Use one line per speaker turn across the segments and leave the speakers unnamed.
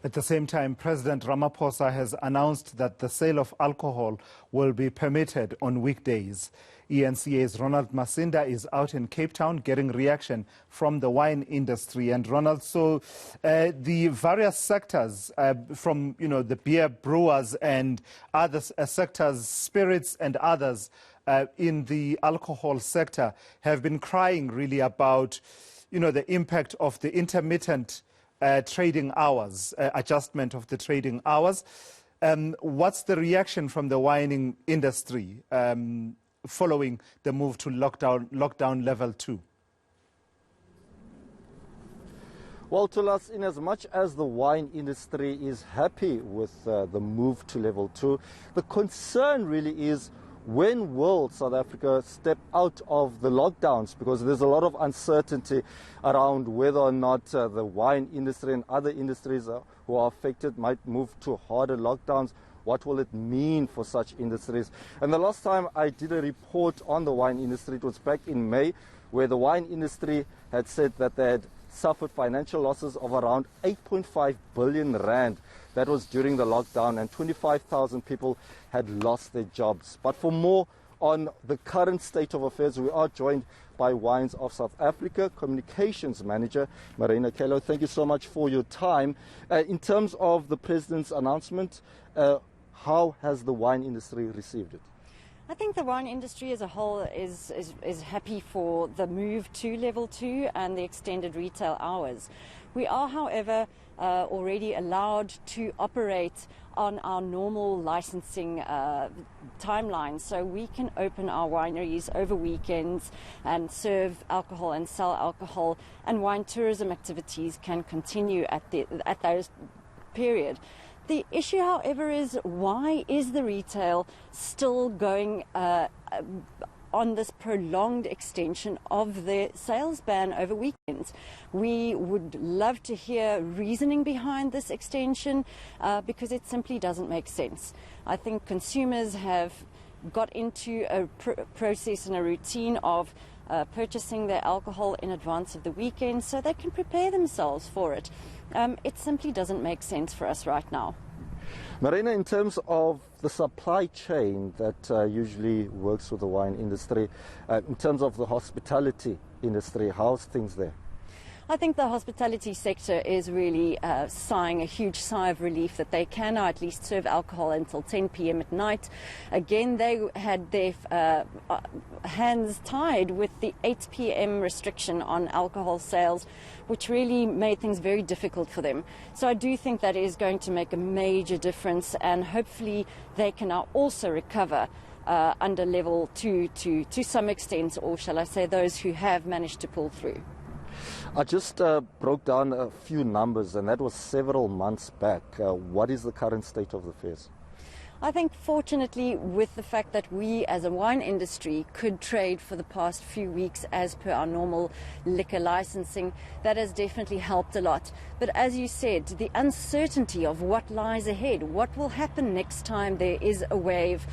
At the same time, President Ramaphosa has announced that the sale of alcohol will be permitted on weekdays. eNCA's Ronald Masinda is out in Cape Town getting reaction from the wine industry. And Ronald, so the various sectors from, the beer brewers and other sectors, spirits and others in the alcohol sector have been crying really about, the impact of the intermittent trading hours, adjustment of the trading hours. What's the reaction from the wine industry following the move to lockdown level 2?
Well, to us, in as much as the wine industry is happy with the move to level 2, the concern really is when will South Africa step out of the lockdowns, because there's a lot of uncertainty around whether or not the wine industry and other industries who are affected might move to harder lockdowns. What will it mean for such industries? And the last time I did a report on the wine industry, it was back in May, where the wine industry had said that they had suffered financial losses of around 8.5 billion rand. That was during the lockdown, and 25,000 people had lost their jobs. But for more on the current state of affairs, we are joined by Wines of South Africa Communications Manager, Marina Kello. Thank you so much for your time. In terms of the President's announcement, how has the wine industry received it?
I think the wine industry as a whole is happy for the move to level 2 and the extended retail hours. We are, however, already allowed to operate on our normal licensing timeline, so we can open our wineries over weekends and serve alcohol and sell alcohol, and wine tourism activities can continue at those period. The issue, however, is why is the retail still going on this prolonged extension of the sales ban over weekends? We would love to hear reasoning behind this extension because it simply doesn't make sense. I think consumers have got into a process and a routine of purchasing their alcohol in advance of the weekend so they can prepare themselves for it. It simply doesn't make sense for us right now.
Marina, in terms of the supply chain that usually works with the wine industry, in terms of the hospitality industry, how's things there?
I think the hospitality sector is really sighing a huge sigh of relief that they can now at least serve alcohol until 10 p.m. at night. Again, they had their hands tied with the 8 p.m. restriction on alcohol sales, which really made things very difficult for them. So I do think that is going to make a major difference, and hopefully they can now also recover under level 2 to some extent, or shall I say those who have managed to pull through.
I just broke down a few numbers, and that was several months back. What is the current state of affairs?
I think fortunately, with the fact that we as a wine industry could trade for the past few weeks as per our normal liquor licensing, that has definitely helped a lot. But as you said, the uncertainty of what lies ahead, what will happen next time there is a wave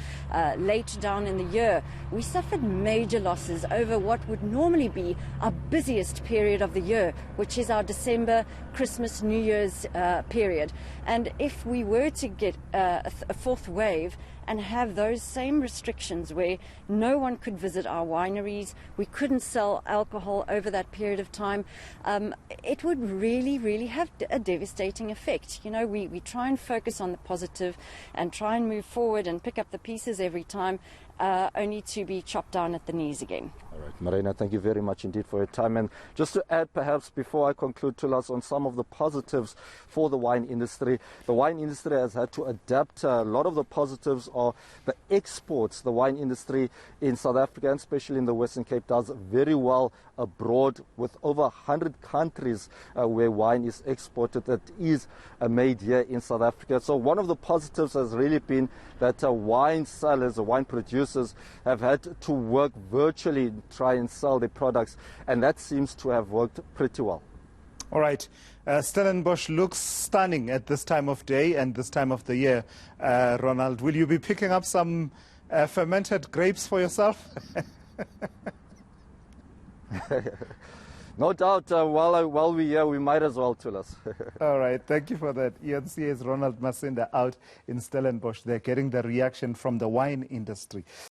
later down in the year. We suffered major losses over what would normally be our busiest period of the year, which is our December, Christmas, New Year's period. And if we were to get a fourth wave and have those same restrictions where no one could visit our wineries, we couldn't sell alcohol over that period of time, it would really have a devastating effect. We try and focus on the positive and try and move forward and pick up the pieces every time, only to be chopped down at the knees again.
All right, Marina, thank you very much indeed for your time. And just to add, perhaps, before I conclude, to us on some of the positives for the wine industry. The wine industry has had to adapt. A lot of the positives are the exports. The wine industry in South Africa, and especially in the Western Cape, does very well abroad, with over 100 countries where wine is exported that is made here in South Africa. So one of the positives has really been that wine sellers, wine producers, have had to work virtually to try and sell their products, and that seems to have worked pretty well.
All right. Stellenbosch looks stunning at this time of day and this time of the year. Ronald, will you be picking up some fermented grapes for yourself?
No doubt, while we're here, we might as well, Tulas.
All right, thank you for that. eNCA's Ronald Masinda out in Stellenbosch. They're getting the reaction from the wine industry.